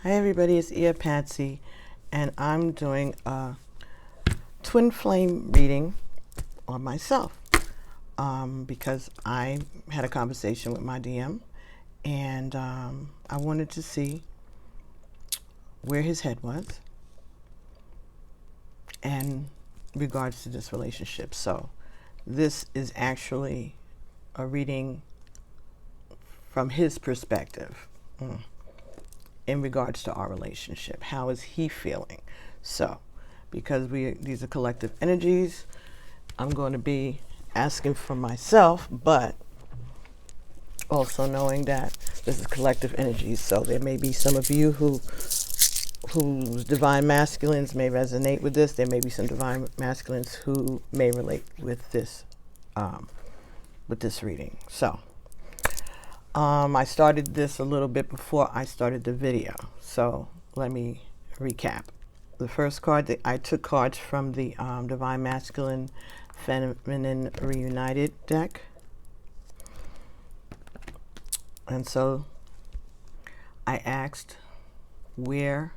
Hi everybody, it's Ear Patsy, and I'm doing a twin flame reading on myself because I had a conversation with my DM, and I wanted to see where his head was in regards to this relationship. So this is actually a reading from his perspective. In regards to our relationship. How is he feeling? So, because these are collective energies, I'm going to be asking for myself, but also knowing that this is collective energies. So there may be some of you whose divine masculines may resonate with this. There may be some divine masculines who may relate with this reading. So I started this a little bit before I started the video, so let me recap. The first card, I took cards from the Divine Masculine Feminine Reunited deck. And so I asked what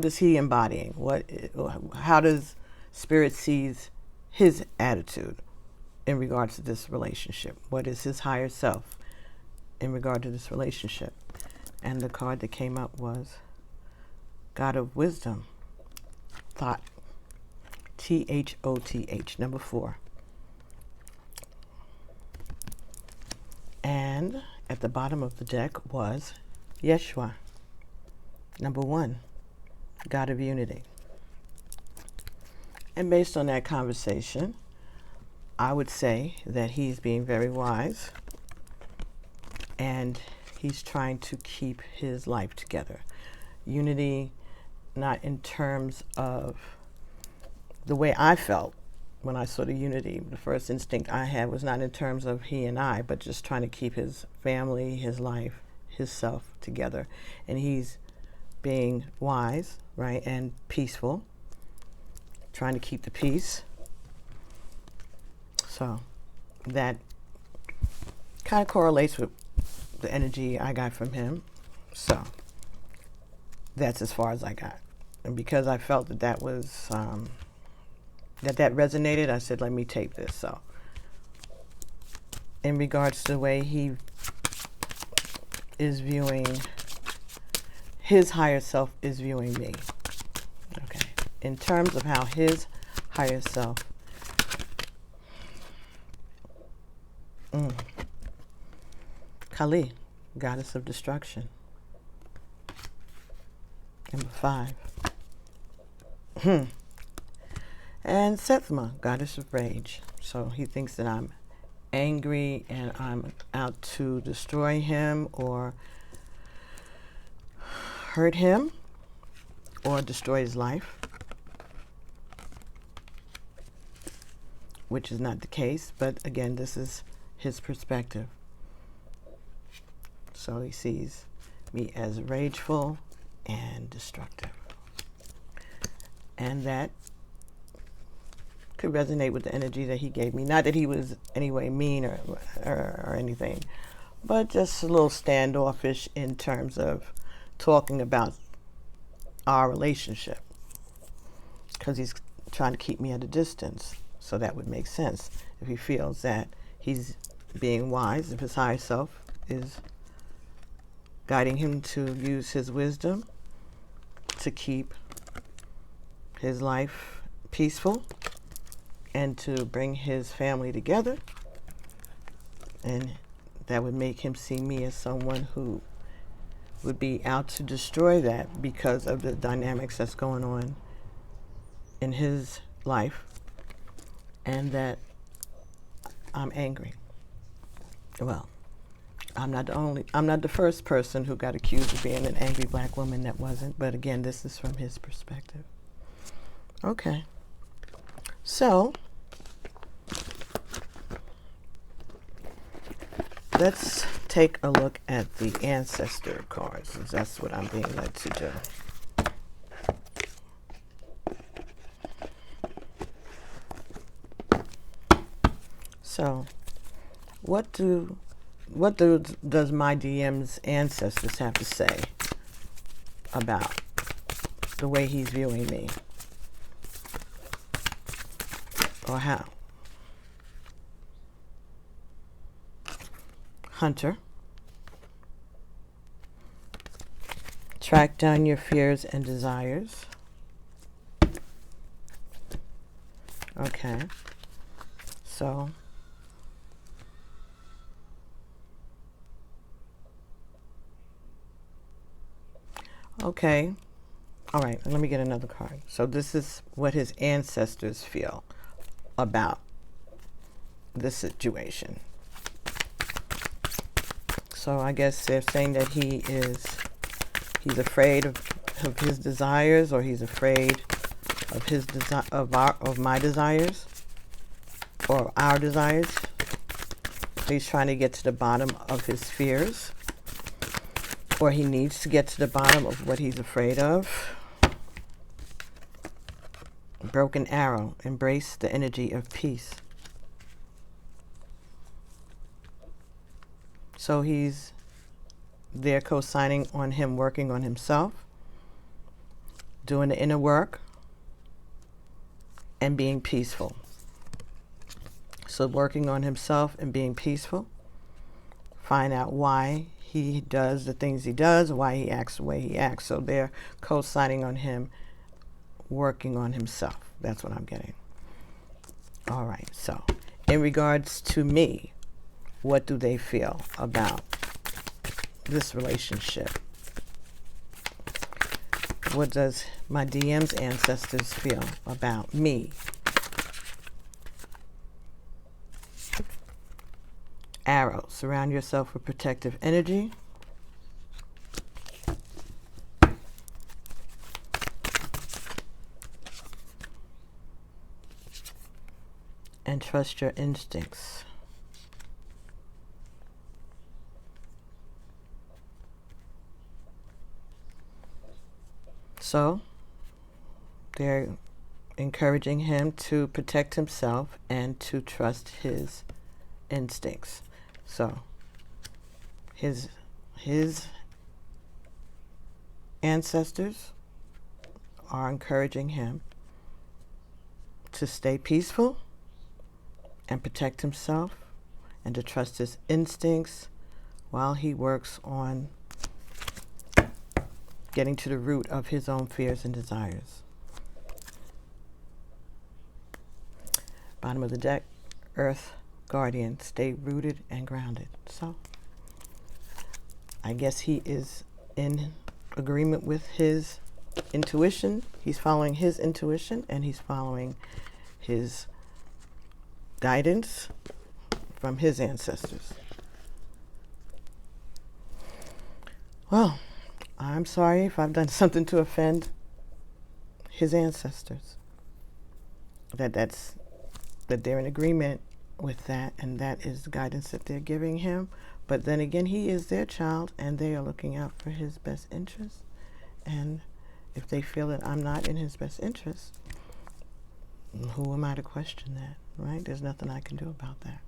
is he embodying? How does Spirit sees his attitude in regards to this relationship? What is his higher self in regard to this relationship? And the card that came up was God of Wisdom, Thought, Thoth, number 4. And at the bottom of the deck was Yeshua, number 1, God of Unity. And based on that conversation, I would say that he's being very wise and he's trying to keep his life together. Unity, not in terms of the way I felt when I saw the unity. The first instinct I had was not in terms of he and I, but just trying to keep his family, his life, his self together. And he's being wise, right, and peaceful, trying to keep the peace. So that kind of correlates with the energy I got from him. So that's as far as I got. And because I felt that was, that resonated, I said, let me take this. So in regards to the way he is viewing, his higher self is viewing me. Okay. In terms of how his higher self Kali, goddess of destruction. Number 5. And Sethma, goddess of rage. So he thinks that I'm angry and I'm out to destroy him or hurt him or destroy his life, which is not the case. But again, this is his perspective. So he sees me as rageful and destructive. And that could resonate with the energy that he gave me. Not that he was anyway mean or anything, but just a little standoffish in terms of talking about our relationship. Because he's trying to keep me at a distance. So that would make sense if he feels that he's being wise, if his higher self is guiding him to use his wisdom to keep his life peaceful and to bring his family together. And that would make him see me as someone who would be out to destroy that because of the dynamics that's going on in his life, and that I'm angry. Well, I'm not the first person who got accused of being an angry black woman that wasn't, but again, this is from his perspective. Okay. So, let's take a look at the ancestor cards. That's what I'm being led to do. So, what do does my DM's ancestors have to say about the way he's viewing me? Or how? Hunter. Track down your fears and desires. Okay. So, okay. All right, let me get another card. So this is what his ancestors feel about this situation. So I guess they're saying that he's afraid of his desires, or he's afraid of his of my desires, or our desires. He's trying to get to the bottom of his fears, or he needs to get to the bottom of what he's afraid of. Broken arrow. Embrace the energy of peace. So he's there co-signing on him working on himself, doing the inner work, and being peaceful. So working on himself and being peaceful. Find out why he does the things he does, why he acts the way he acts. So they're co-signing on him working on himself. That's what I'm getting. All right. So in regards to me, what do they feel about this relationship? What does my DM's ancestors feel about me? Arrow. Surround yourself with protective energy. And trust your instincts. So they're encouraging him to protect himself and to trust his instincts. So his ancestors are encouraging him to stay peaceful and protect himself and to trust his instincts while he works on getting to the root of his own fears and desires. Bottom of the deck, Earth Guardian, stay rooted and grounded. So I guess he is in agreement with his intuition. He's following his intuition, and he's following his guidance from his ancestors. Well, I'm sorry if I've done something to offend his ancestors. That they're in agreement with that, and that is the guidance that they're giving him. But then again, he is their child, and they are looking out for his best interest. And if they feel that I'm not in his best interest, who am I to question that, right? There's nothing I can do about that.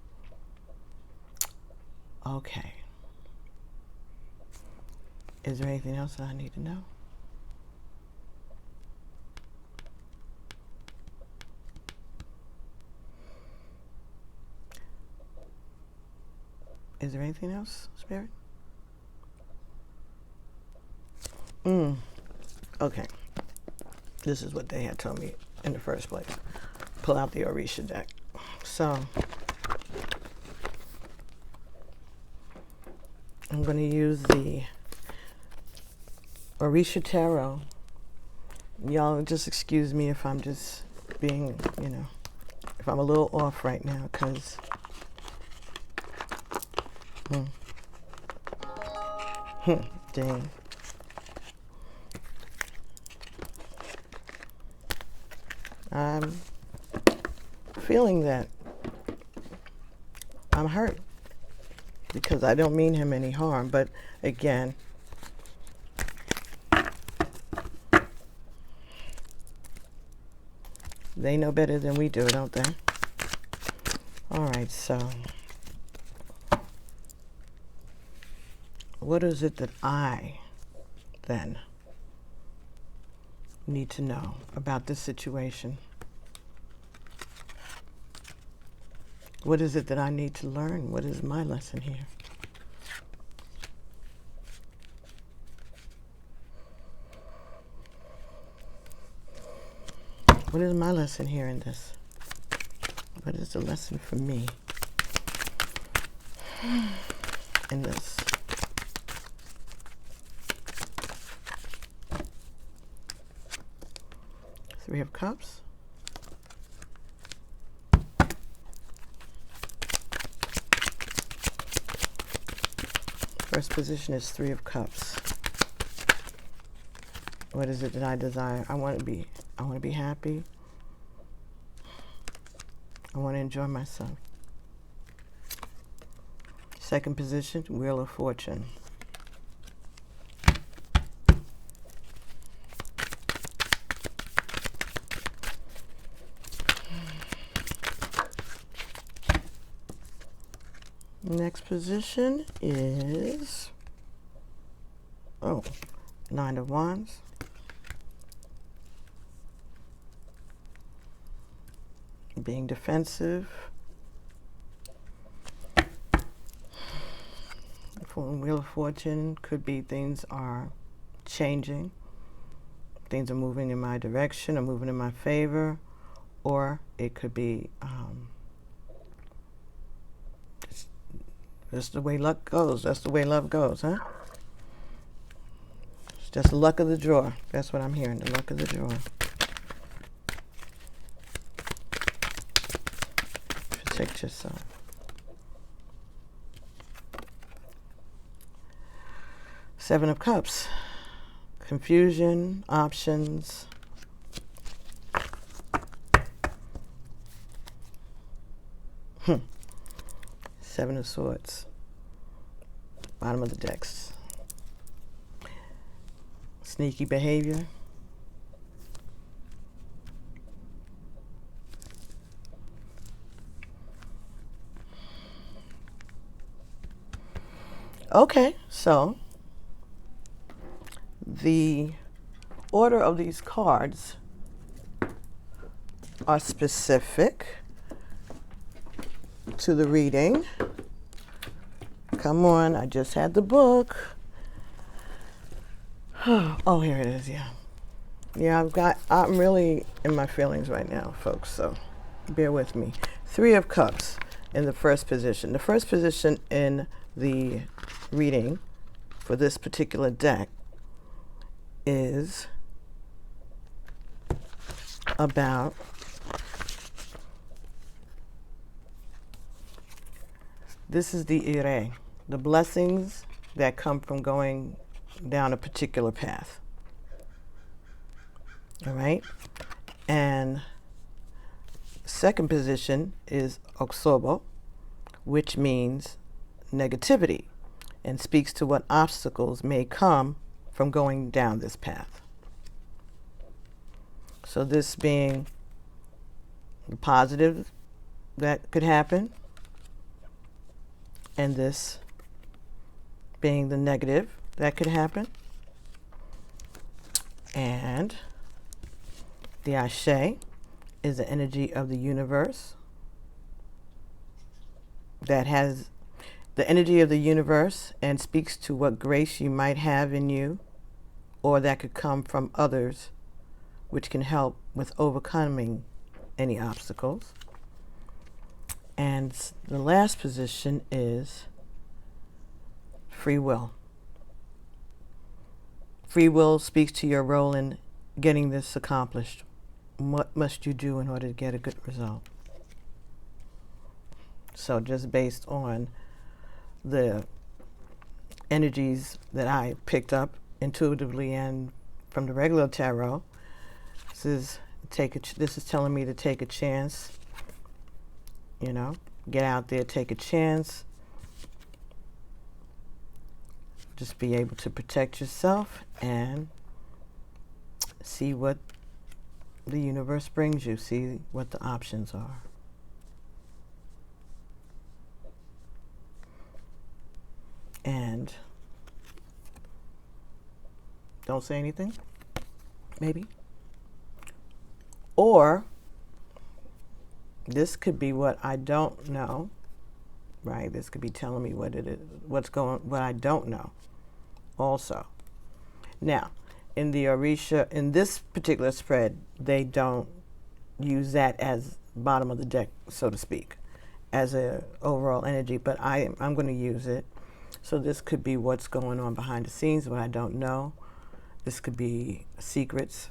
Okay. Is there anything else that I need to know? Is there anything else, Spirit? Okay. This is what they had told me in the first place. Pull out the Orisha deck. So I'm going to use the Orisha Tarot. Y'all just excuse me if I'm just being, if I'm a little off right now, because dang. I'm feeling that I'm hurt because I don't mean him any harm, but again, they know better than we do, don't they? All right, so what is it that I then need to know about this situation? What is it that I need to learn? What is my lesson here? What is my lesson here in this? What is the lesson for me in this? Three of Cups. First position is Three of Cups. What is it that I desire? I want to be happy. I want to enjoy myself. Second position, Wheel of Fortune. Next position is, Nine of Wands. Being defensive. For Wheel of Fortune could be things are changing. Things are moving in my direction or moving in my favor. Or it could be just the way luck goes. That's the way love goes, huh? It's just the luck of the draw. That's what I'm hearing, the luck of the draw. Protect yourself. Seven of Cups. Confusion, options. Seven of Swords. Bottom of the decks. Sneaky behavior. Okay, so the order of these cards are specific to the reading. Come on, I just had the book. Oh, here it is, yeah. Yeah, I'm really in my feelings right now, folks, so bear with me. Three of Cups in the first position. The first position in the reading for this particular deck is about this is the ire, the blessings that come from going down a particular path. All right? And second position is oxobo, which means negativity and speaks to what obstacles may come from going down this path. So this being the positive that could happen, and this being the negative that could happen. And the Ashe is the energy of the universe that has the energy of the universe and speaks to what grace you might have in you or that could come from others, which can help with overcoming any obstacles. And the last position is free will. Free will speaks to your role in getting this accomplished. What must you do in order to get a good result? So just based on the energies that I picked up intuitively and from the regular tarot, this is telling me to take a chance. You know, get out there, take a chance. Just be able to protect yourself and see what the universe brings you. See what the options are. And don't say anything, maybe. Or this could be what I don't know, right? This could be telling me what it is, what I don't know also. Now, in the Orisha, in this particular spread, they don't use that as bottom of the deck, so to speak, as a overall energy, but I'm going to use it. So this could be what's going on behind the scenes, what I don't know. This could be secrets.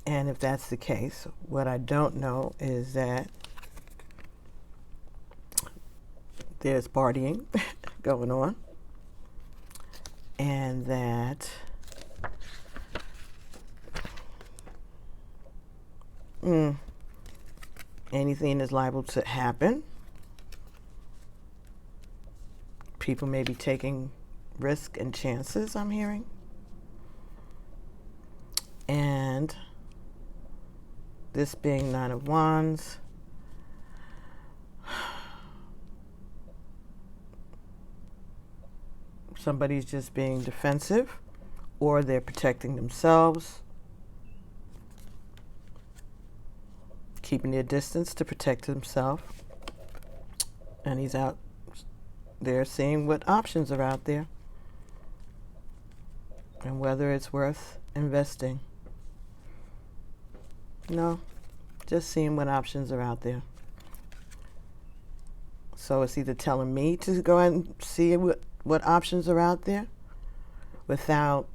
And if that's the case, what I don't know is that there's partying going on, and that anything is liable to happen. People may be taking risk and chances, I'm hearing. And this being Nine of Wands, somebody's just being defensive, or they're protecting themselves, keeping their distance to protect himself. And he's out there seeing what options are out there and whether it's worth investing. No, just seeing what options are out there. So it's either telling me to go and see what options are out there without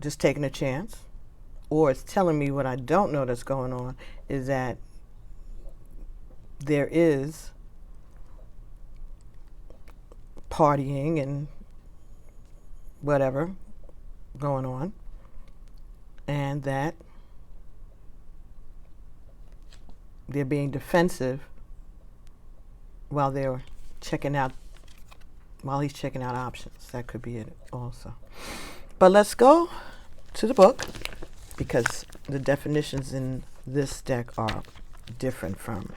just taking a chance, or it's telling me what I don't know that's going on, is that there is partying and whatever going on, and that they're being defensive while he's checking out options. That could be it also. But let's go to the book, because the definitions in this deck are different from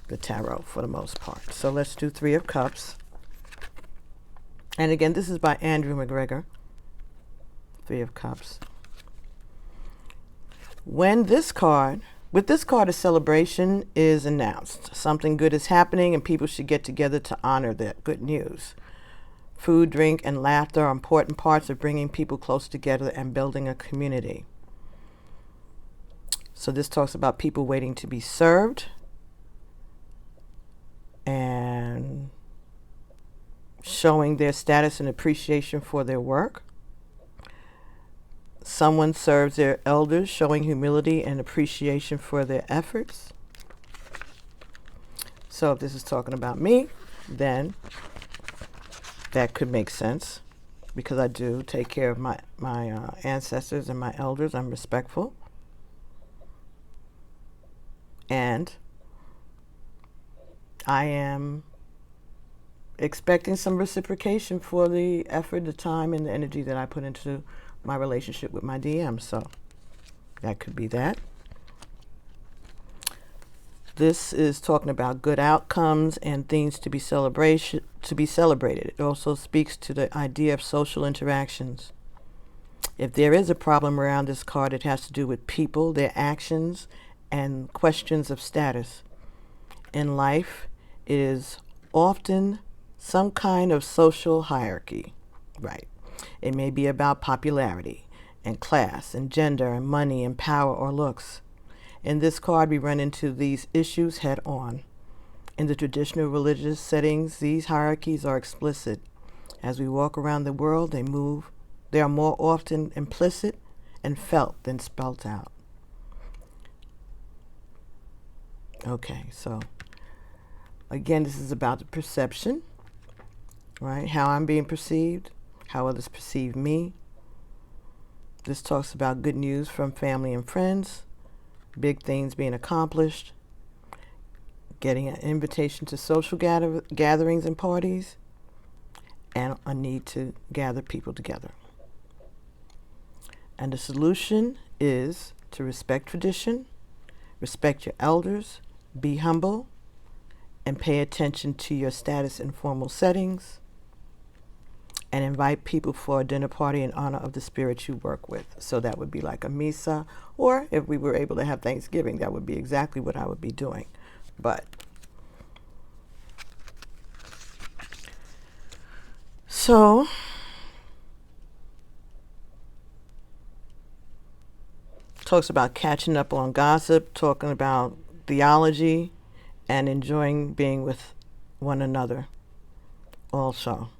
the tarot for the most part. So let's do Three of Cups. And again, this is by Andrew McGregor. Three of Cups. With this card, a celebration is announced. Something good is happening and people should get together to honor that good news. Food, drink, and laughter are important parts of bringing people close together and building a community. So this talks about people waiting to be served and showing their status and appreciation for their work. Someone serves their elders, showing humility and appreciation for their efforts. So if this is talking about me, then that could make sense, because I do take care of my ancestors and my elders. I'm respectful. And I am expecting some reciprocation for the effort, the time, and the energy that I put into my relationship with my DM. So that could be that. This is talking about good outcomes and things to be celebrated. It also speaks to the idea of social interactions. If there is a problem around this card, it has to do with people, their actions, and questions of status. In life, it is often some kind of social hierarchy, right? It may be about popularity and class and gender and money and power or looks. In this card, we run into these issues head on. In the traditional religious settings, these hierarchies are explicit. As we walk around the world, they are more often implicit and felt than spelt out. Okay, so again, this is about the perception, right? How I'm being perceived, how others perceive me. This talks about good news from family and friends, big things being accomplished, getting an invitation to social gatherings and parties, and a need to gather people together. And the solution is to respect tradition, respect your elders, be humble, and pay attention to your status in formal settings, and invite people for a dinner party in honor of the spirit you work with. So that would be like a misa, or if we were able to have Thanksgiving, that would be exactly what I would be doing. But so talks about catching up on gossip, talking about theology, and enjoying being with one another also.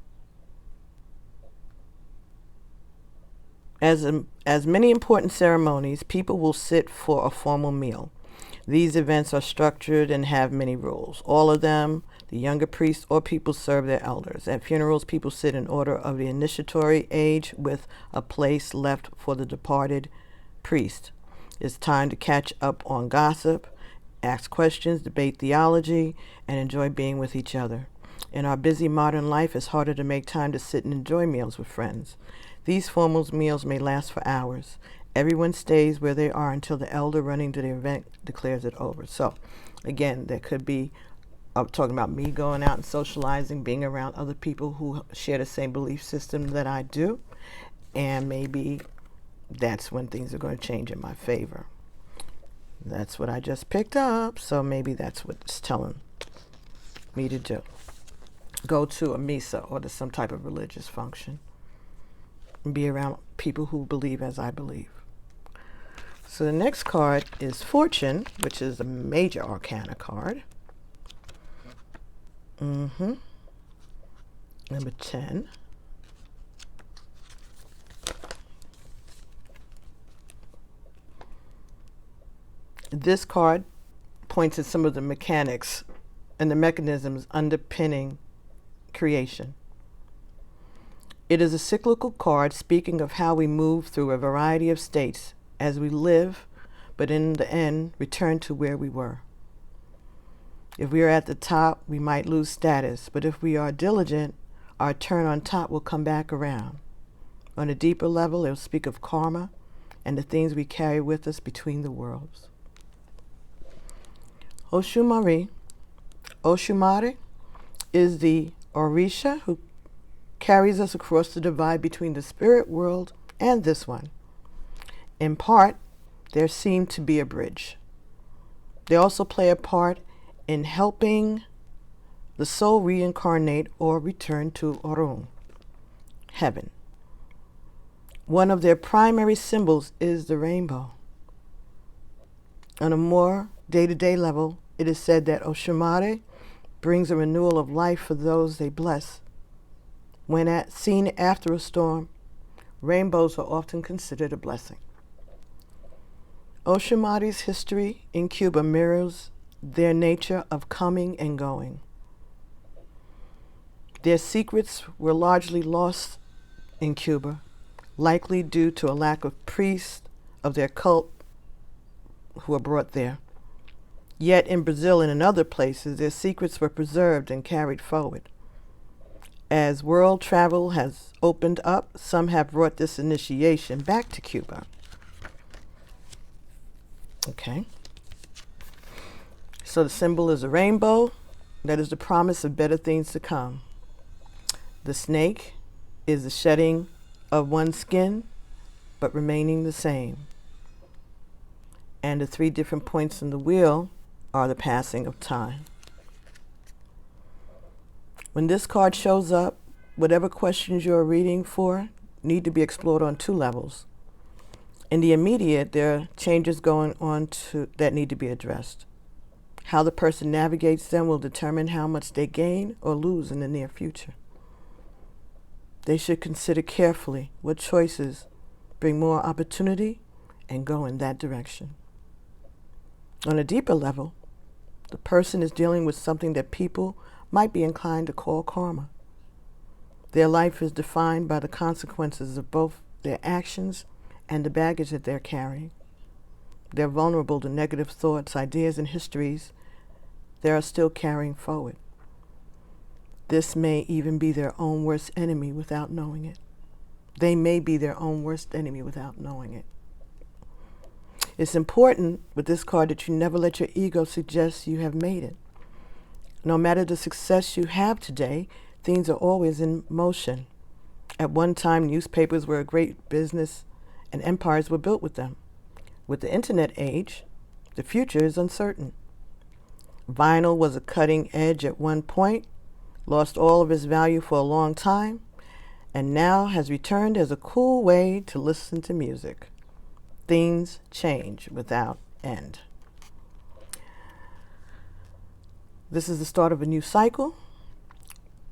As many important ceremonies, people will sit for a formal meal. These events are structured and have many rules. All of them, the younger priests or people serve their elders. At funerals, people sit in order of the initiatory age with a place left for the departed priest. It's time to catch up on gossip, ask questions, debate theology, and enjoy being with each other. In our busy modern life, it's harder to make time to sit and enjoy meals with friends. These formal meals may last for hours. Everyone stays where they are until the elder running to the event declares it over. So, again, there could be, I'm talking about me going out and socializing, being around other people who share the same belief system that I do, and maybe that's when things are going to change in my favor. That's what I just picked up, so maybe that's what it's telling me to do. Go to a misa or to some type of religious function and be around people who believe as I believe. So the next card is Fortune, which is a major arcana card. Number 10. This card points at some of the mechanics and the mechanisms underpinning creation. It is a cyclical card speaking of how we move through a variety of states as we live, but in the end, return to where we were. If we are at the top, we might lose status, but if we are diligent, our turn on top will come back around. On a deeper level, it will speak of karma and the things we carry with us between the worlds. Oshumare is the Orisha who carries us across the divide between the spirit world and this one. In part, there seemed to be a bridge. They also play a part in helping the soul reincarnate or return to Orun, heaven. One of their primary symbols is the rainbow. On a more day-to-day level, it is said that Oshumare brings a renewal of life for those they bless. When seen after a storm, rainbows are often considered a blessing. Oshumare's history in Cuba mirrors their nature of coming and going. Their secrets were largely lost in Cuba, likely due to a lack of priests of their cult who were brought there. Yet in Brazil and in other places, their secrets were preserved and carried forward. As world travel has opened up, some have brought this initiation back to Cuba. Okay. So the symbol is a rainbow. That is the promise of better things to come. The snake is the shedding of one's skin, but remaining the same. And the 3 different points in the wheel are the passing of time. When this card shows up, whatever questions you're reading for need to be explored on 2 levels. In the immediate, there are changes going on that need to be addressed. How the person navigates them will determine how much they gain or lose in the near future. They should consider carefully what choices bring more opportunity and go in that direction. On a deeper level, the person is dealing with something that people might be inclined to call karma. Their life is defined by the consequences of both their actions and the baggage that they're carrying. They're vulnerable to negative thoughts, ideas, and histories they are still carrying forward. This may even be their own worst enemy without knowing it. They may be their own worst enemy without knowing it. It's important with this card that you never let your ego suggest you have made it. No matter the success you have today, things are always in motion. At one time, newspapers were a great business and empires were built with them. With the internet age, the future is uncertain. Vinyl was a cutting edge at one point, lost all of its value for a long time, and now has returned as a cool way to listen to music. Things change without end. This is the start of a new cycle,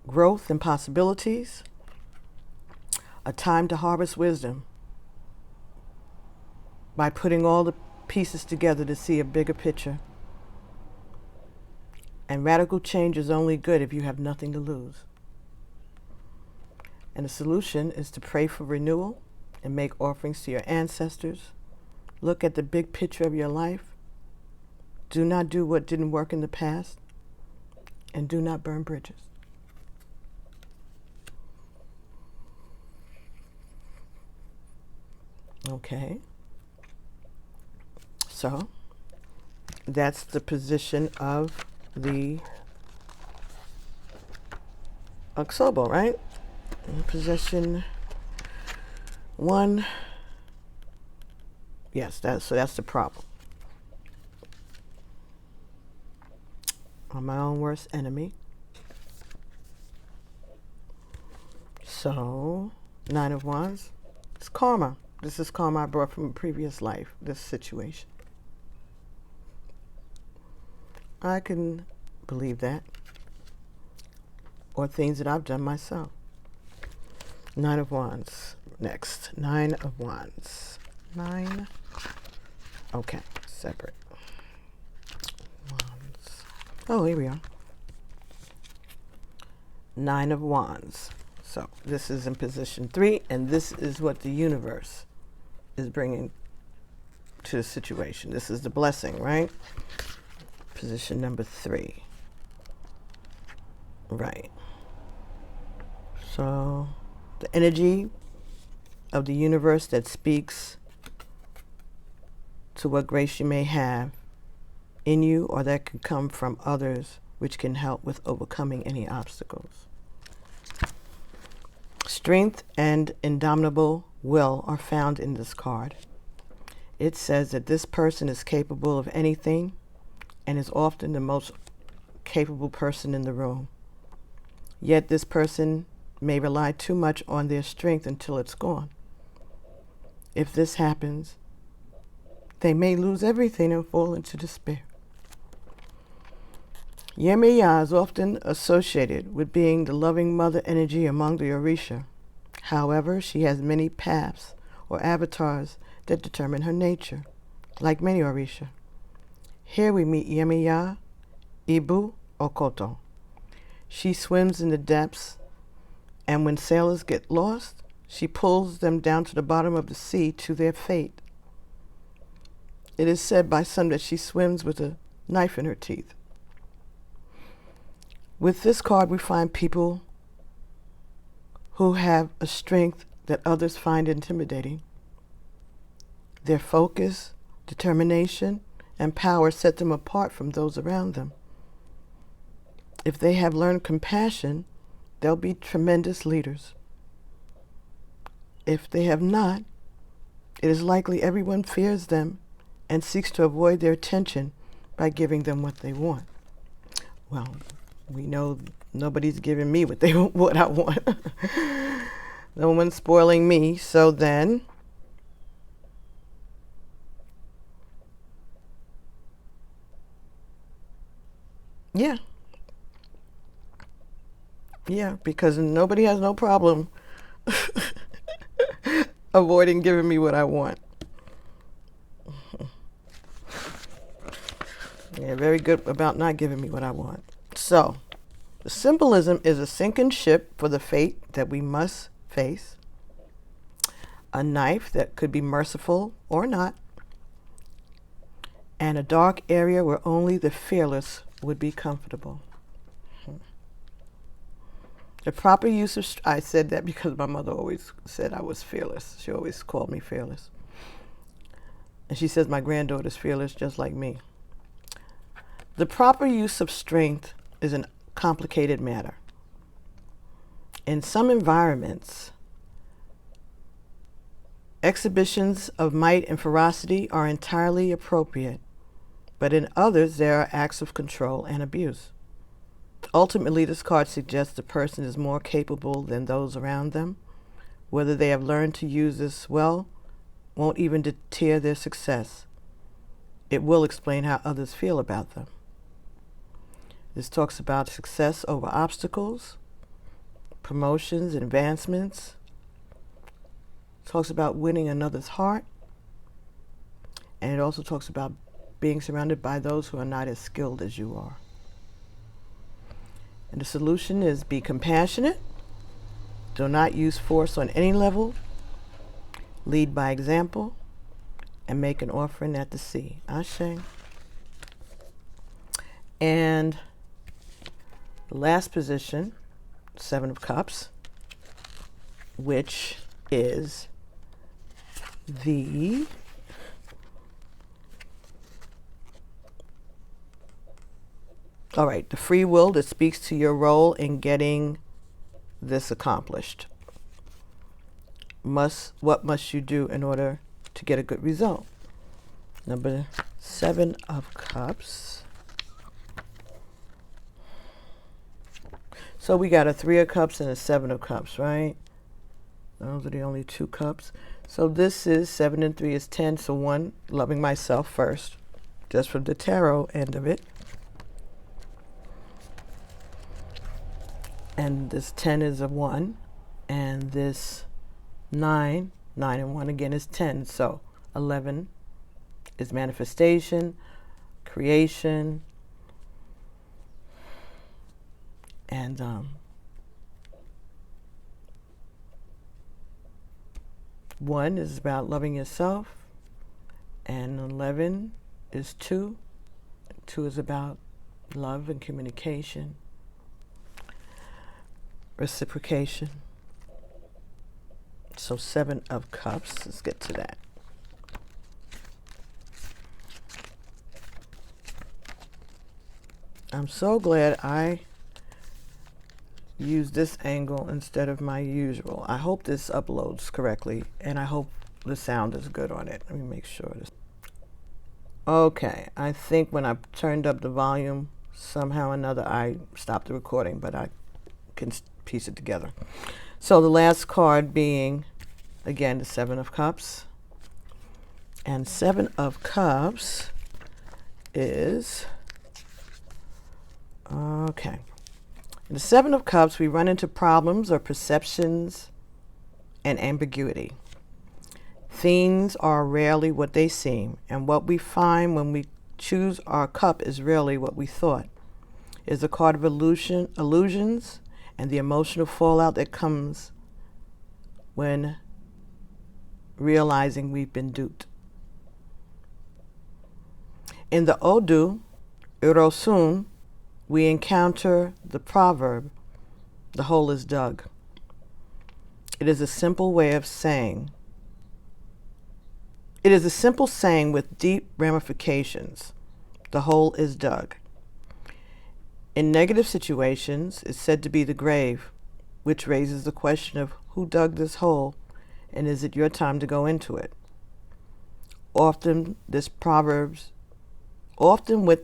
growth and possibilities, a time to harvest wisdom by putting all the pieces together to see a bigger picture. And radical change is only good if you have nothing to lose. And the solution is to pray for renewal and make offerings to your ancestors. Look at the big picture of your life. Do not do what didn't work in the past. And do not burn bridges. Okay. So, that's the position of the Oxobo, right? Position 1. Yes, that's the problem. I'm my own worst enemy. So, 9 of Wands. It's karma. This is karma I brought from a previous life, this situation. I can believe that. Or things that I've done myself. 9 of Wands. Next. 9 of Wands. 9. Okay, separate. Wands. Oh, here we are. 9 of Wands. So this is in position 3, and this is what the universe is bringing to the situation. This is the blessing, right? Position number 3. Right. So the energy of the universe that speaks to what grace you may have in you or that can come from others, which can help with overcoming any obstacles. Strength and indomitable will are found in this card. It says that this person is capable of anything and is often the most capable person in the room. Yet this person may rely too much on their strength until it's gone. If this happens, they may lose everything and fall into despair. Yemaya is often associated with being the loving mother energy among the Orisha. However, she has many paths or avatars that determine her nature, like many Orisha. Here we meet Yemaya, Ibu, or Koto. She swims in the depths, and when sailors get lost, she pulls them down to the bottom of the sea to their fate. It is said by some that she swims with a knife in her teeth. With this card, we find people who have a strength that others find intimidating. Their focus, determination, and power set them apart from those around them. If they have learned compassion, they'll be tremendous leaders. If they have not, it is likely everyone fears them and seeks to avoid their attention by giving them what they want. Well, we know nobody's giving me what I want. No one's spoiling me, so then yeah, because nobody has no problem avoiding giving me what I want. Yeah, very good about not giving me what I want. So, the symbolism is a sinking ship for the fate that we must face, a knife that could be merciful or not, and a dark area where only the fearless would be comfortable. The proper use of, I said that because my mother always said I was fearless. She always called me fearless. And she says my granddaughter's fearless just like me. The proper use of strength is a complicated matter. In some environments, Exhibitions of might and ferocity are entirely appropriate, but in others there are acts of control and abuse. Ultimately, this card suggests the person is more capable than those around them. Whether they have learned to use this well won't even deter their success. It will explain how others feel about them. This talks about success over obstacles, promotions, advancements. It talks about winning another's heart. And it also talks about being surrounded by those who are not as skilled as you are. And the solution is be compassionate. Do not use force on any level. Lead by example. And make an offering at the sea. Ashe. And the last position, Seven of Cups, which is the the free will that speaks to your role in getting this accomplished. What must you do in order to get a good result? Number 7 of Cups. So we got a 3 of Cups and a 7 of Cups, right? Those are the only 2 cups. So this is 7 and 3 is 10. So 1, loving myself first, just from the tarot end of it. And this 10 is a 1. And this 9 and 1 again is 10. So 11 is manifestation, creation, and 1 is about loving yourself, and 11 is 2. 2 is about love and communication, reciprocation. So 7 of Cups, let's get to that. I'm so glad I used this angle instead of my usual. I hope this uploads correctly, and I hope the sound is good on it. Let me make sure this. Okay, I think when I turned up the volume, somehow or another I stopped the recording, but I can piece it together. So the last card being, again, the 7 of Cups. And 7 of Cups is, okay. In the 7 of Cups, we run into problems or perceptions and ambiguity. Things are rarely what they seem, and what we find when we choose our cup is rarely what we thought. It's a card of illusions and the emotional fallout that comes when realizing we've been duped. In the Odu, Urosun, we encounter the proverb, the hole is dug. It is a simple way of saying, it is a simple saying with deep ramifications. The hole is dug. In negative situations, it's said to be the grave, which raises the question of who dug this hole, and is it your time to go into it? Often with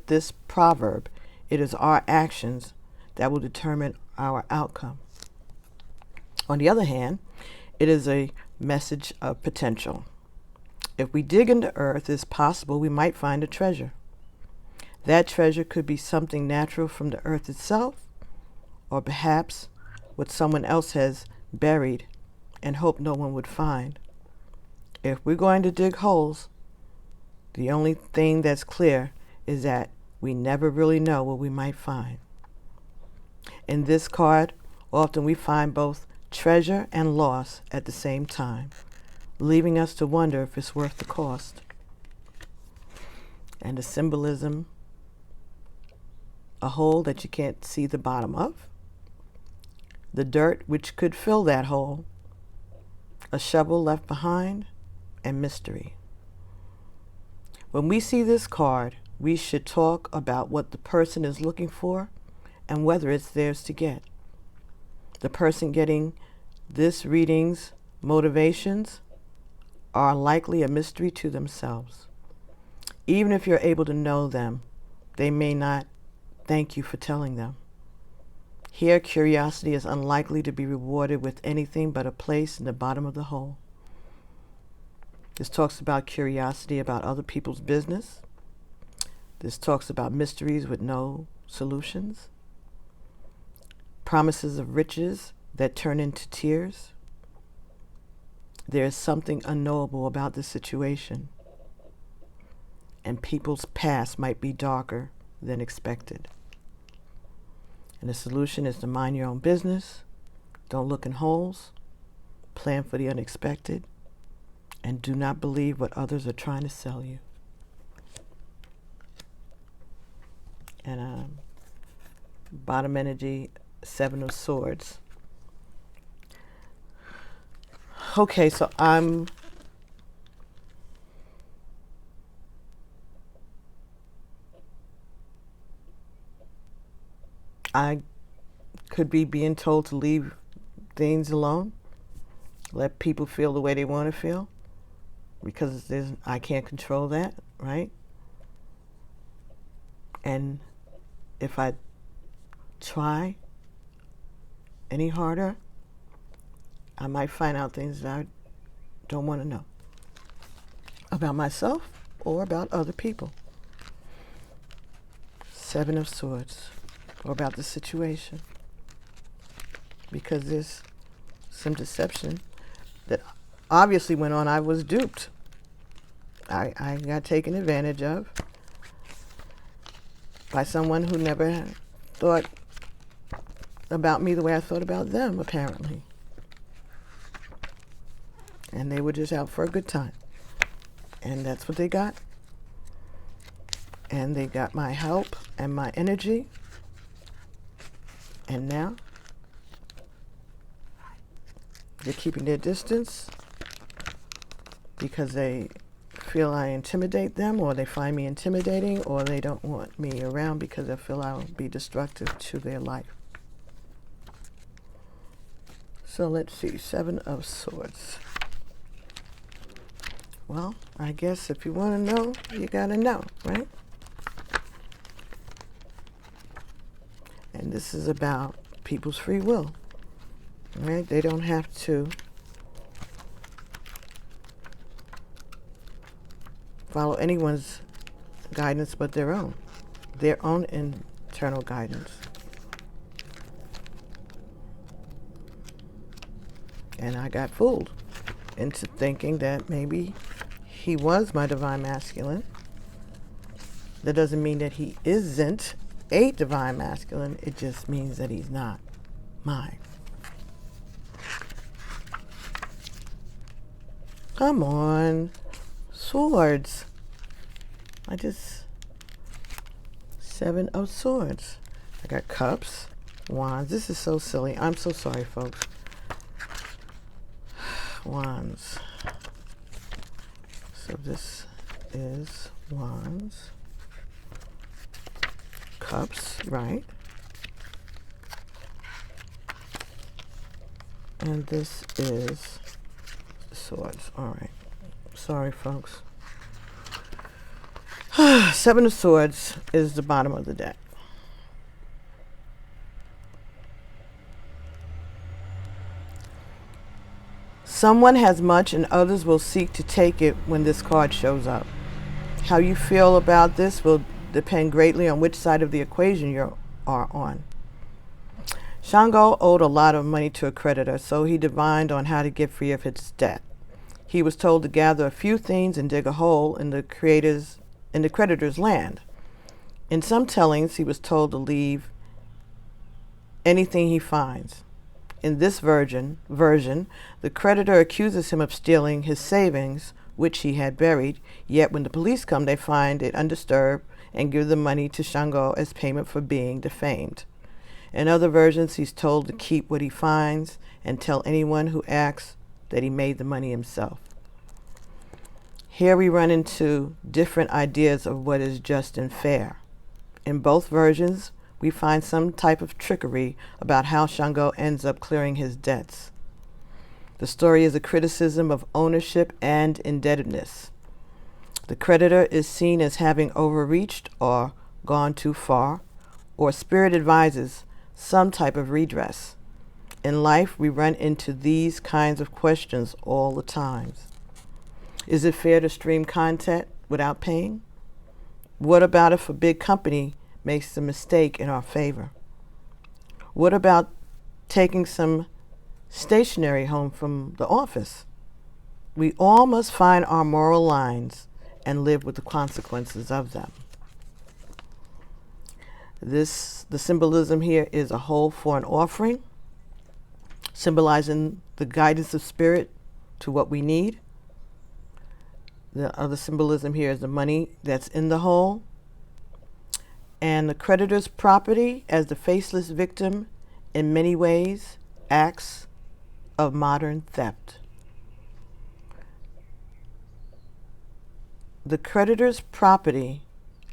this proverb, it is our actions that will determine our outcome. On the other hand, it is a message of potential. If we dig into earth, it's possible we might find a treasure. That treasure could be something natural from the earth itself, or perhaps what someone else has buried and hoped no one would find. If we're going to dig holes, the only thing that's clear is that we never really know what we might find. In this card, often we find both treasure and loss at the same time, leaving us to wonder if it's worth the cost. And the symbolism, a hole that you can't see the bottom of, the dirt which could fill that hole, a shovel left behind, and mystery. When we see this card, we should talk about what the person is looking for and whether it's theirs to get. The person getting this reading's motivations are likely a mystery to themselves. Even if you're able to know them, they may not thank you for telling them. Here, curiosity is unlikely to be rewarded with anything but a place in the bottom of the hole. This talks about curiosity about other people's business. This talks about mysteries with no solutions. Promises of riches that turn into tears. There is something unknowable about this situation, and people's past might be darker than expected. And the solution is to mind your own business, don't look in holes, plan for the unexpected, and do not believe what others are trying to sell you. And bottom energy, 7 of Swords. Okay, so I could be being told to leave things alone, let people feel the way they want to feel, because I can't control that, right? And if I try any harder, I might find out things that I don't want to know about myself or about other people. 7 of Swords, or about the situation. Because there's some deception that obviously went on. I was duped. I got taken advantage of by someone who never thought about me the way I thought about them, apparently. And they were just out for a good time. And that's what they got. And they got my help and my energy. And now they're keeping their distance because they feel I intimidate them, or they find me intimidating, or they don't want me around because they feel I'll be destructive to their life. So let's see, 7 of Swords. Well, I guess if you want to know, you got to know, right? And this is about people's free will, right? They don't have to follow anyone's guidance but their own internal guidance. And I got fooled into thinking that maybe he was my divine masculine. That doesn't mean that he isn't a divine masculine. It just means that he's not mine. Come on. Swords. 7 of Swords. I got Cups, Wands. This is so silly. I'm so sorry, folks. Wands. So this is Wands. Cups, right? And this is Swords. All right. Sorry, folks. 7 of Swords is the bottom of the deck. Someone has much and others will seek to take it when this card shows up. How you feel about this will depend greatly on which side of the equation you are on. Shango owed a lot of money to a creditor, so he divined on how to get free of his debt. He was told to gather a few things and dig a hole in the creditor's land. In some tellings, he was told to leave anything he finds. In this version, the creditor accuses him of stealing his savings, which he had buried, yet when the police come, they find it undisturbed and give the money to Shango as payment for being defamed. In other versions, he's told to keep what he finds and tell anyone who asks that he made the money himself. Here we run into different ideas of what is just and fair. In both versions, we find some type of trickery about how Shango ends up clearing his debts. The story is a criticism of ownership and indebtedness. The creditor is seen as having overreached or gone too far, or spirit advises some type of redress. In life, we run into these kinds of questions all the time. Is it fair to stream content without paying? What about if a big company makes a mistake in our favor? What about taking some stationery home from the office? We all must find our moral lines and live with the consequences of them. The symbolism here is a whole for an offering, symbolizing the guidance of spirit to what we need. The other symbolism here is the money that's in the whole. And the creditor's property as the faceless victim in many ways acts of modern theft. The creditor's property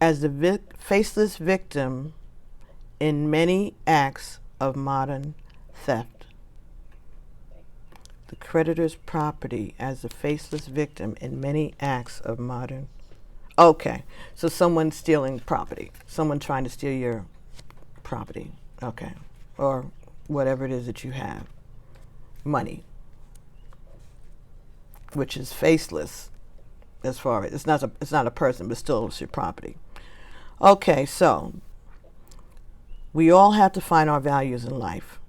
as the faceless victim in many acts of modern theft. The creditor's property as the faceless victim in many acts of modern. Okay, so someone stealing property, someone trying to steal your property, okay, or whatever it is that you have, money, which is faceless as far as it's not a person, but still it's your property. Okay, so we all have to find our values in life.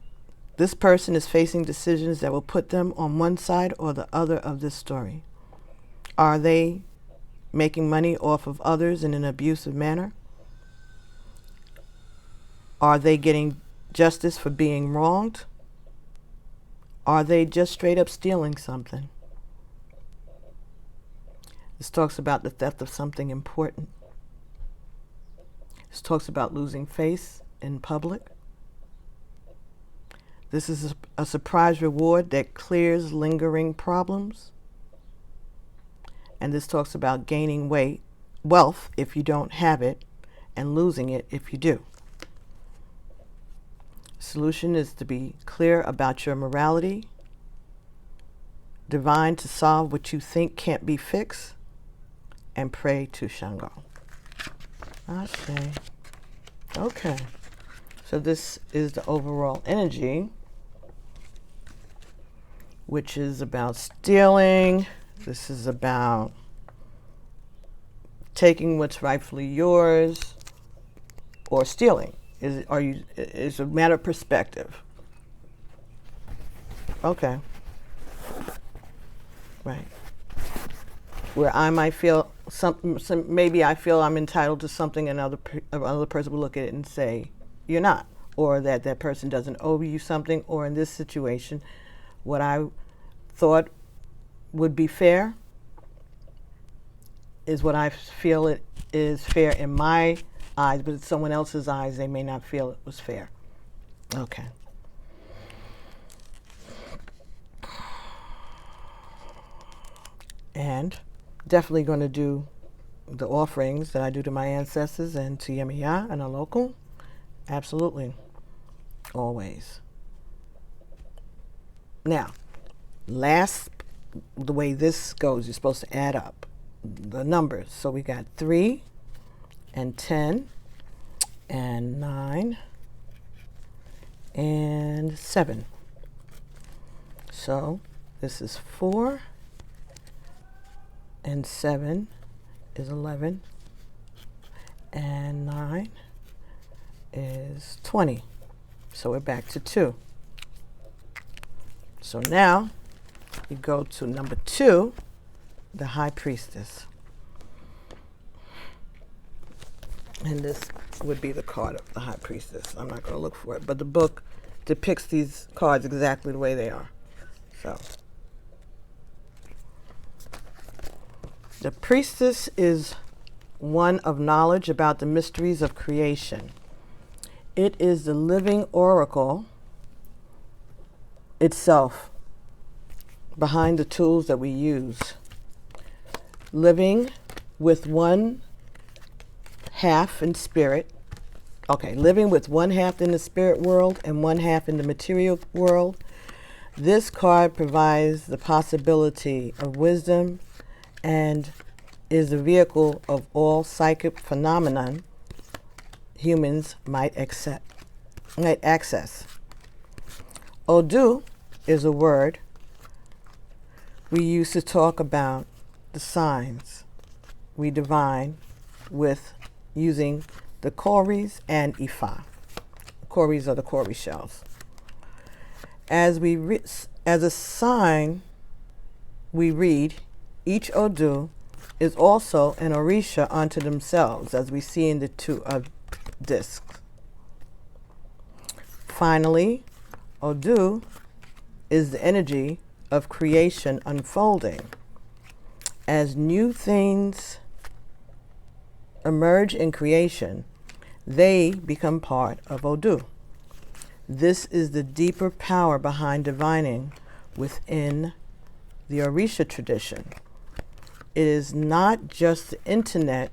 This person is facing decisions that will put them on one side or the other of this story. Are they making money off of others in an abusive manner? Are they getting justice for being wronged? Are they just straight up stealing something? This talks about the theft of something important. This talks about losing face in public. This is a surprise reward that clears lingering problems. And this talks about gaining wealth if you don't have it, and losing it if you do. Solution is to be clear about your morality, divine to solve what you think can't be fixed, and pray to Shango. Ashe. Okay. So this is the overall energy, which is about stealing. This is about taking what's rightfully yours, or stealing. It's a matter of perspective. Okay. Right. Where I might feel maybe I feel I'm entitled to something, and another person will look at it and say, you're not. Or that person doesn't owe you something, or in this situation, what I thought would be fair is what I feel it is fair in my eyes, but in someone else's eyes, they may not feel it was fair. Okay. And definitely going to do the offerings that I do to my ancestors and to Yemiya and a local. Absolutely. Always. Now, the way this goes, you're supposed to add up the numbers. So we got 3 and 10 and 9 and 7. So this is 4 and 7 is 11 and 9 is 20. So we're back to 2. So now you go to number 2, the High Priestess. And this would be the card of the High Priestess. I'm not going to look for it, but the book depicts these cards exactly the way they are. So the Priestess is one of knowledge about the mysteries of creation. It is the living oracle itself behind the tools that we use. Living with one half in spirit. Okay, living with one half in the spirit world and one half in the material world. This card provides the possibility of wisdom and is the vehicle of all psychic phenomenon humans might access. Odu is a word we use to talk about the signs we divine with using the Koris and Ifa. Koris are the Kori shells. As a sign we read, each Odu is also an Orisha unto themselves, as we see in the two of discs. Finally, Odu is the energy of creation unfolding. As new things emerge in creation, they become part of Odu. This is the deeper power behind divining within the Orisha tradition. It is not just the internet.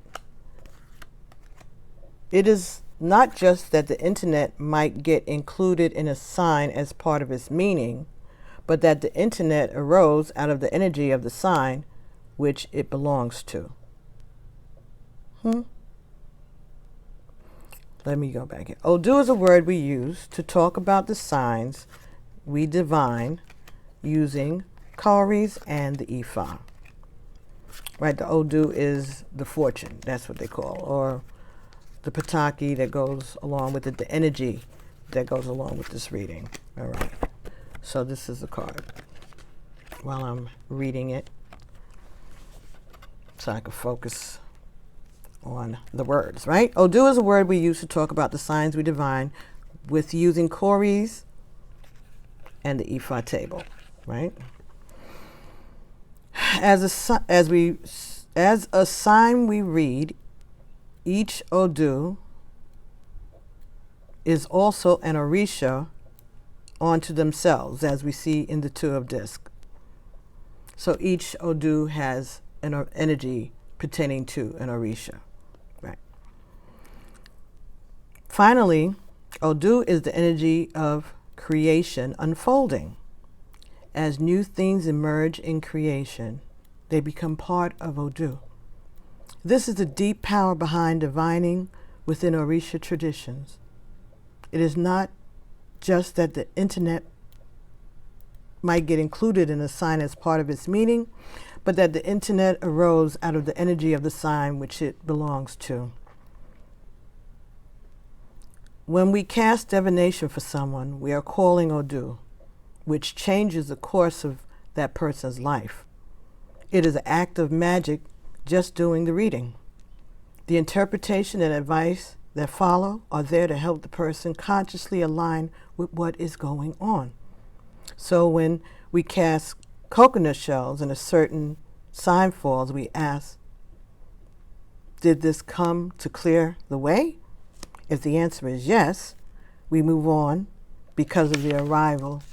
It is not just that the internet might get included in a sign as part of its meaning, but that the internet arose out of the energy of the sign which it belongs to. Let me go back here. Odu is a word we use to talk about the signs we divine using Kauris and the Ifa. Right, the Odu is the fortune, that's what they call, or the Pataki that goes along with it, the energy that goes along with this reading. All right, so this is the card while I'm reading it so I can focus on the words, right? Odu is a word we use to talk about the signs we divine with using Koris and the Ifa table, right? As a sign we read, each Odu is also an Orisha onto themselves, as we see in the two of disc. So each Odu has an energy pertaining to an Orisha, right? Finally, Odu is the energy of creation unfolding. As new things emerge in creation, they become part of Odu. This is the deep power behind divining within Orisha traditions. It is not just that the internet might get included in a sign as part of its meaning, but that the internet arose out of the energy of the sign which it belongs to. When we cast divination for someone, we are calling Odu, which changes the course of that person's life. It is an act of magic just doing the reading. The interpretation and advice that follow are there to help the person consciously align with what is going on. So when we cast coconut shells and a certain sign falls, we ask, did this come to clear the way? If the answer is yes, we move on because of the arrival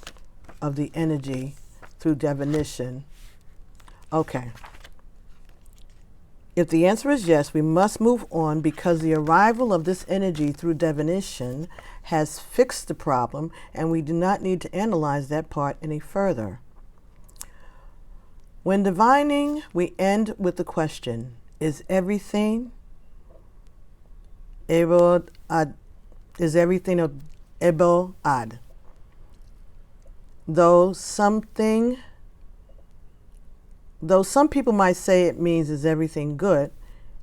of the energy through divination. Okay. If the answer is yes, we must move on because the arrival of this energy through divination has fixed the problem, and we do not need to analyze that part any further. When divining, we end with the question, is everything able ad? Is everything able ad? Though some people might say it means is everything good,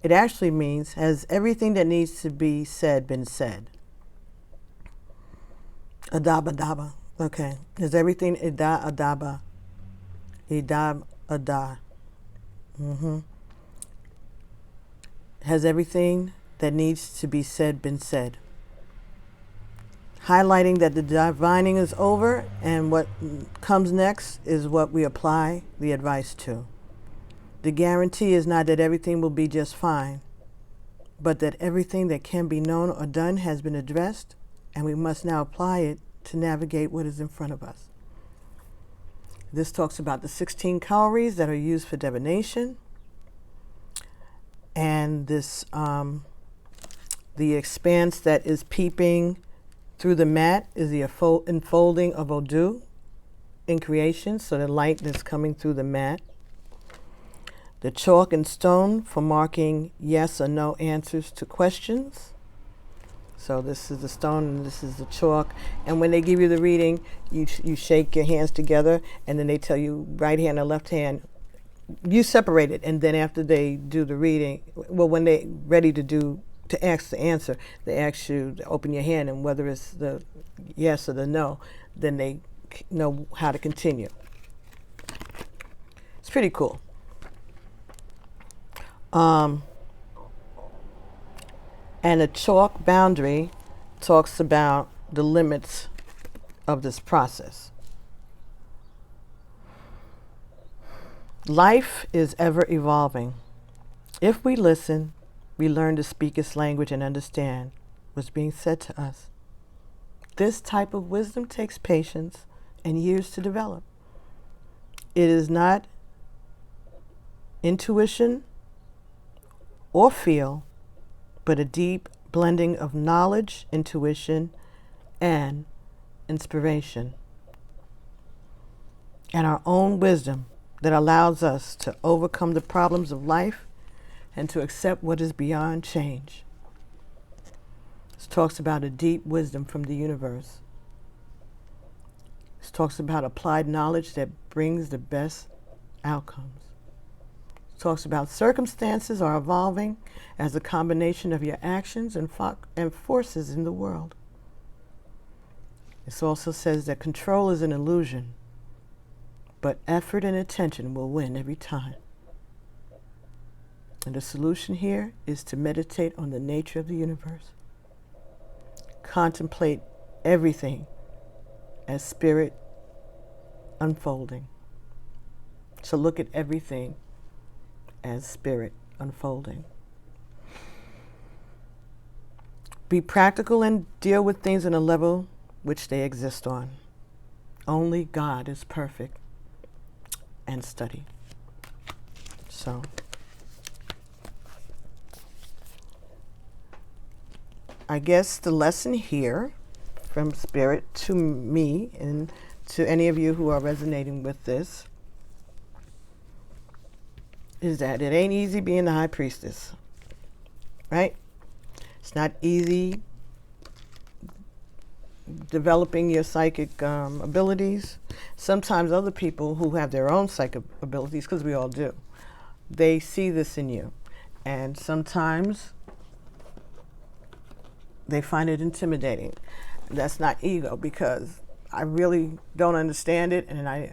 it actually means has everything that needs to be said been said. Adaba daba. Okay. Is everything ida adaba? Idab ada. Has everything that needs to be said been said? Highlighting that the divining is over and what comes next is what we apply the advice to. The guarantee is not that everything will be just fine, but that everything that can be known or done has been addressed, and we must now apply it to navigate what is in front of us. This talks about the 16 calories that are used for divination, and this the expanse that is peeping through the mat is the unfolding of Odu, in creation, so the light that's coming through the mat. The chalk and stone for marking yes or no answers to questions. So this is the stone and this is the chalk. And when they give you the reading, you shake your hands together, and then they tell you right hand or left hand. You separate it, and then after they do the reading, well, when they're ready to ask the answer, they ask you to open your hand, and whether it's the yes or the no, then they know how to continue. It's pretty cool. And a chalk boundary talks about the limits of this process. Life is ever evolving. If we listen, we learn to speak its language and understand what's being said to us. This type of wisdom takes patience and years to develop. It is not intuition or feel, but a deep blending of knowledge, intuition, and inspiration, and our own wisdom that allows us to overcome the problems of life and to accept what is beyond change. This talks about a deep wisdom from the universe. This talks about applied knowledge that brings the best outcomes. It talks about circumstances are evolving as a combination of your actions and forces in the world. This also says that control is an illusion, but effort and attention will win every time. And the solution here is to meditate on the nature of the universe. Contemplate everything as spirit unfolding. So look at everything as spirit unfolding. Be practical and deal with things on a level which they exist on. Only God is perfect. And study. So, I guess the lesson here from Spirit to me and to any of you who are resonating with this is that it ain't easy being the high priestess, right? It's not easy developing your psychic abilities. Sometimes other people who have their own psychic abilities, because we all do, they see this in you. And sometimes they find it intimidating. That's not ego, because I really don't understand it, and I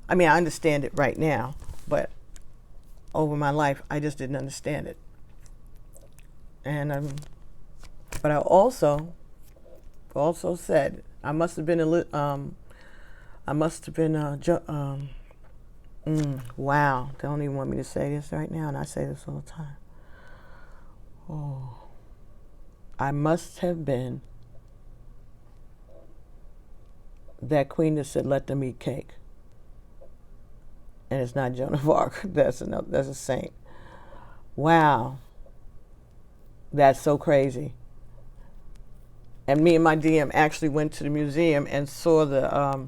understand it right now, but over my life, I just didn't understand it. And but I also said I must have been wow, they don't even want me to say this right now, and I say this all the time. Oh, I must have been that queen that said, "Let them eat cake." And it's not Joan of Arc. That's a saint. Wow, that's so crazy. And me and my DM actually went to the museum and saw the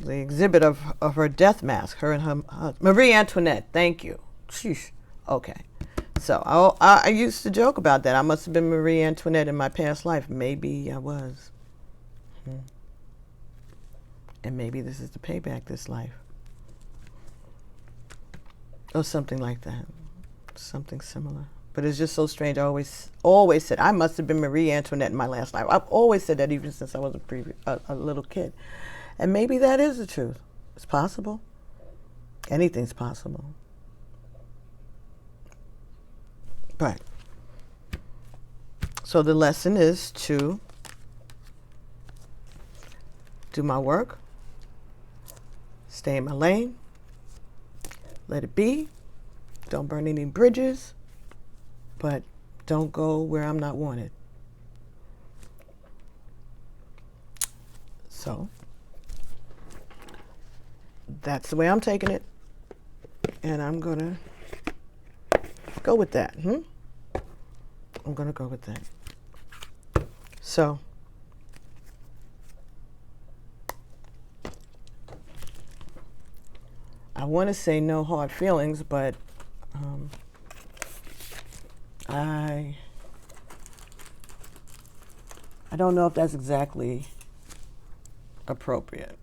exhibit of her death mask, her and her husband. Marie Antoinette, thank you. Sheesh. Okay. So I used to joke about that. I must have been Marie Antoinette in my past life. Maybe I was. And maybe this is the payback this life. Or something like that. Something similar. But it's just so strange. I always said, I must have been Marie Antoinette in my last life. I've always said that even since I was a little kid. And maybe that is the truth. It's possible. Anything's possible. But, so the lesson is to do my work, stay in my lane, let it be, don't burn any bridges, but don't go where I'm not wanted. So, that's the way I'm taking it, and I'm going to go with that. I'm going to go with that. So, I want to say no hard feelings, but I don't know if that's exactly appropriate.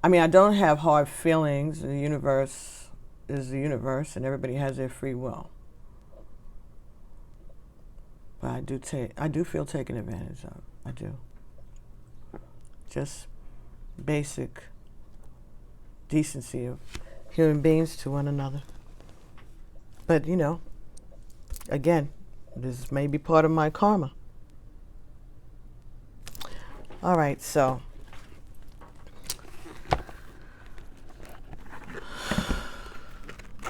I mean, I don't have hard feelings. The universe is the universe, and everybody has their free will. But I do feel taken advantage of. I do. Just basic decency of human beings to one another. But, you know, again, this may be part of my karma. All right, so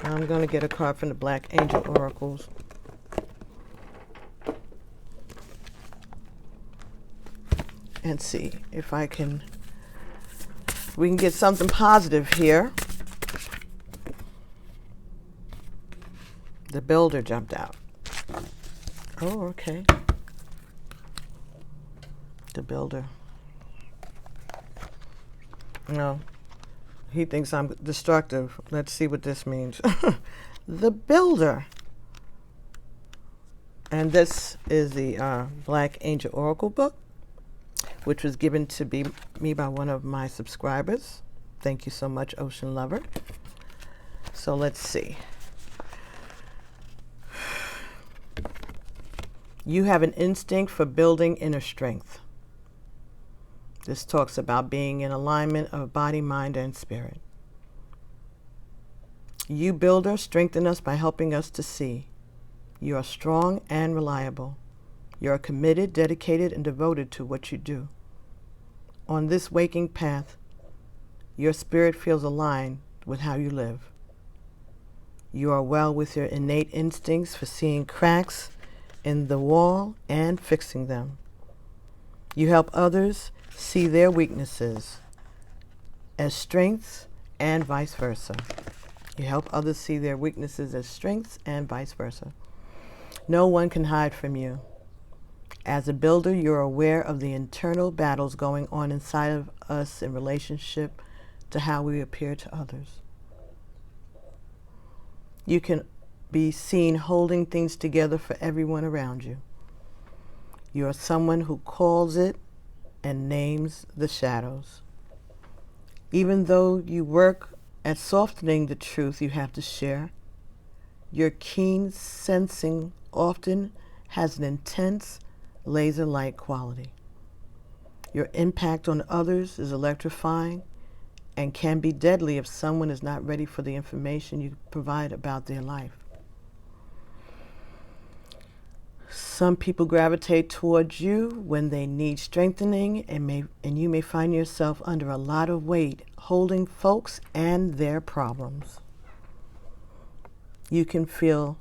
I'm going to get a card from the Black Angel Oracles. And see if we can get something positive here. The Builder jumped out. Oh, okay. The Builder. No, he thinks I'm destructive. Let's see what this means. The Builder. And this is the Black Angel Oracle book, which was given to me by one of my subscribers. Thank you so much, Ocean Lover. So let's see. You have an instinct for building inner strength. This talks about being in alignment of body, mind, and spirit. You, Builder, strengthen us by helping us to see. You are strong and reliable. You are committed, dedicated, and devoted to what you do. On this waking path, your spirit feels aligned with how you live. You are well with your innate instincts for seeing cracks in the wall and fixing them. You help others see their weaknesses as strengths and vice versa. You help others see their weaknesses as strengths and vice versa. No one can hide from you. As a builder, you're aware of the internal battles going on inside of us in relationship to how we appear to others. You can be seen holding things together for everyone around you. You are someone who calls it and names the shadows. Even though you work at softening the truth you have to share, your keen sensing often has an intense laser-like quality. Your impact on others is electrifying and can be deadly if someone is not ready for the information you provide about their life. Some people gravitate towards you when they need strengthening, and you may find yourself under a lot of weight holding folks and their problems. You can feel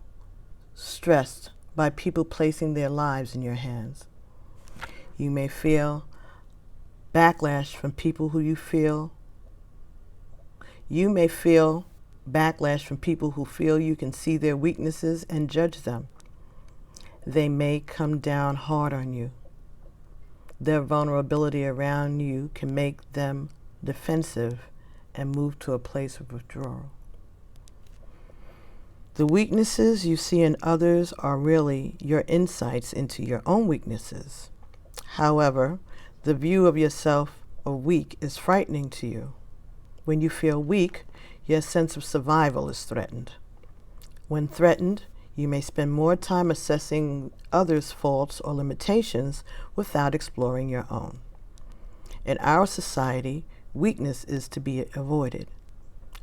stressed by people placing their lives in your hands. You may feel backlash from people who you may feel backlash from people who feel you can see their weaknesses and judge them. They may come down hard on you. Their vulnerability around you can make them defensive and move to a place of withdrawal. The weaknesses you see in others are really your insights into your own weaknesses. However, the view of yourself as weak is frightening to you. When you feel weak, your sense of survival is threatened. When threatened, you may spend more time assessing others' faults or limitations without exploring your own. In our society, weakness is to be avoided.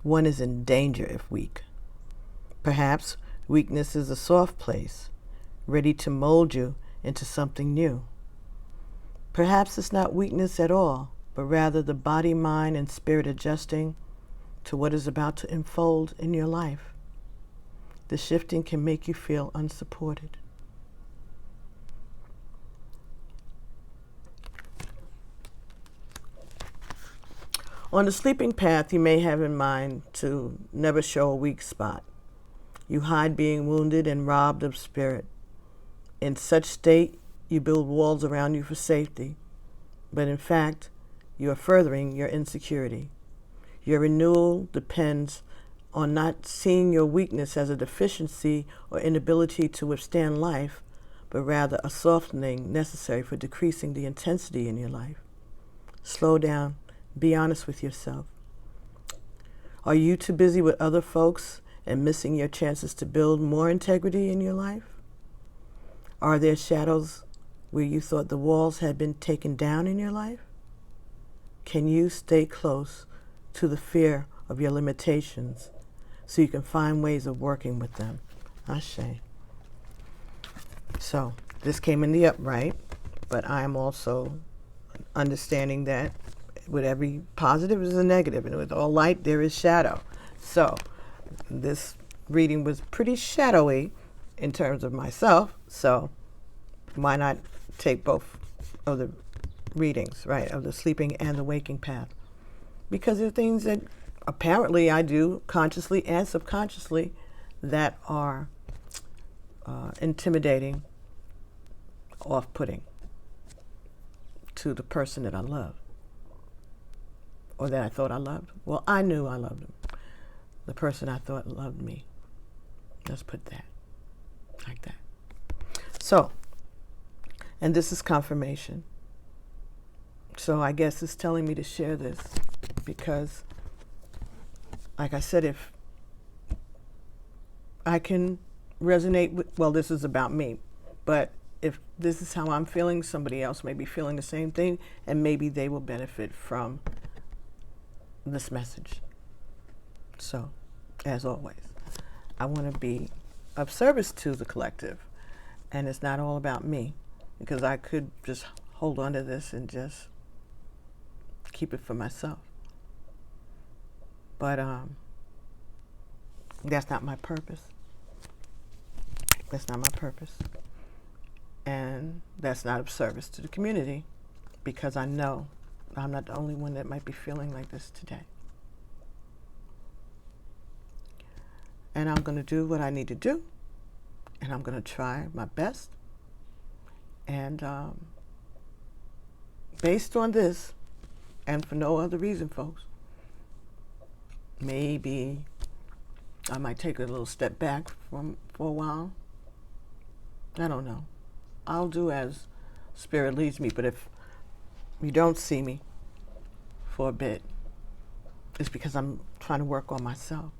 One is in danger if weak. Perhaps weakness is a soft place, ready to mold you into something new. Perhaps it's not weakness at all, but rather the body, mind, and spirit adjusting to what is about to unfold in your life. The shifting can make you feel unsupported. On the sleeping path, you may have in mind to never show a weak spot. You hide being wounded and robbed of spirit. In such state, you build walls around you for safety, but in fact, you are furthering your insecurity. Your renewal depends on not seeing your weakness as a deficiency or inability to withstand life, but rather a softening necessary for decreasing the intensity in your life. Slow down. Be honest with yourself. Are you too busy with other folks and missing your chances to build more integrity in your life? Are there shadows where you thought the walls had been taken down in your life? Can you stay close to the fear of your limitations so you can find ways of working with them? Ashe. So this came in the upright, but I am also understanding that with every positive is a negative, and with all light there is shadow. So this reading was pretty shadowy in terms of myself, so why not take both of the readings, right, of the sleeping and the waking path? Because there are things that apparently I do consciously and subconsciously that are intimidating, off-putting to the person that I love, or that I thought I loved. Well, I knew I loved him. The person I thought loved me. Let's put that like that. So, and this is confirmation. So I guess it's telling me to share this because, like I said, if I can resonate with, well, this is about me, but if this is how I'm feeling, somebody else may be feeling the same thing, and maybe they will benefit from this message. So, as always, I want to be of service to the collective, and it's not all about me, because I could just hold on to this and just keep it for myself. But that's not my purpose. That's not my purpose. And that's not of service to the community, because I know I'm not the only one that might be feeling like this today. And I'm going to do what I need to do, and I'm going to try my best. And based on this, and for no other reason, folks, maybe I might take a little step back for a while. I don't know. I'll do as Spirit leads me, but if you don't see me for a bit, it's because I'm trying to work on myself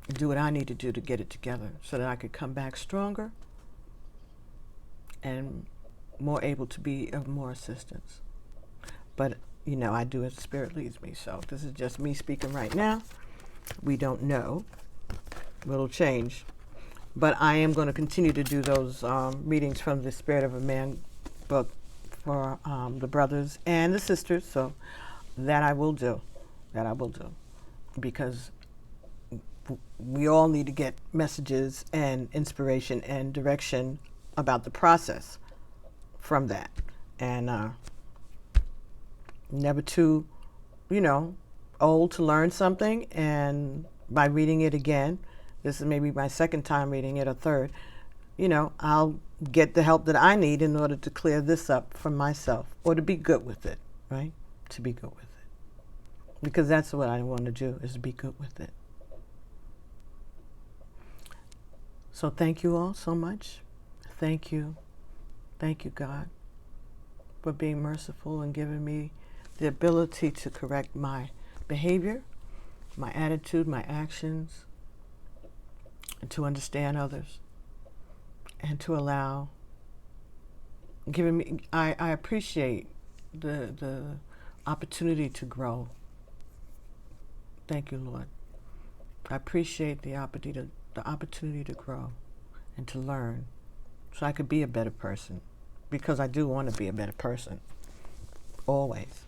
and do what I need to do to get it together so that I could come back stronger and more able to be of more assistance. But, you know, I do as Spirit leads me, so this is just me speaking right now. We don't know. It'll change. But I am going to continue to do those readings from the Spirit of a Man book for the brothers and the sisters. So that I will do. That I will do. Because we all need to get messages and inspiration and direction about the process from that. And never too, old to learn something. And by reading it again, this is maybe my second time reading it or third, I'll get the help that I need in order to clear this up for myself, or to be good with it, right? To be good with it. Because that's what I want to do, is be good with it. So thank you all so much. Thank you. Thank you, God, for being merciful and giving me the ability to correct my behavior, my attitude, my actions, and to understand others, and to allow, giving me, I appreciate the opportunity to grow. Thank you, Lord. I appreciate the opportunity to grow and to learn so I could be a better person, because I do want to be a better person, always.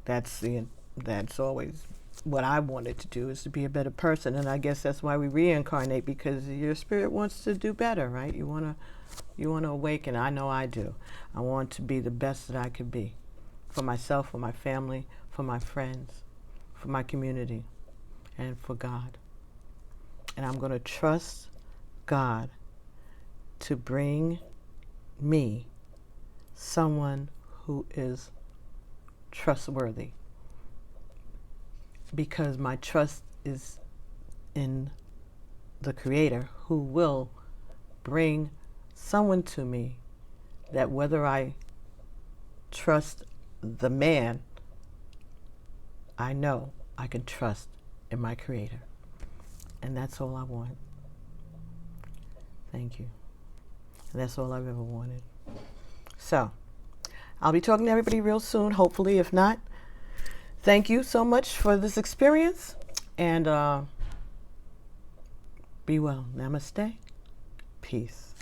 That's always what I wanted to do, is to be a better person. And I guess that's why we reincarnate, because your spirit wants to do better, right? You want to awaken. I know I do. I want to be the best that I could be, for myself, for my family, for my friends, for my community, and for God. And I'm going to trust God to bring me someone who is trustworthy, because my trust is in the Creator, who will bring someone to me that, whether I trust the man, I know I can trust in my Creator. And that's all I want. Thank you. And that's all I've ever wanted. So, I'll be talking to everybody real soon, hopefully. If not, thank you so much for this experience. And be well. Namaste. Peace.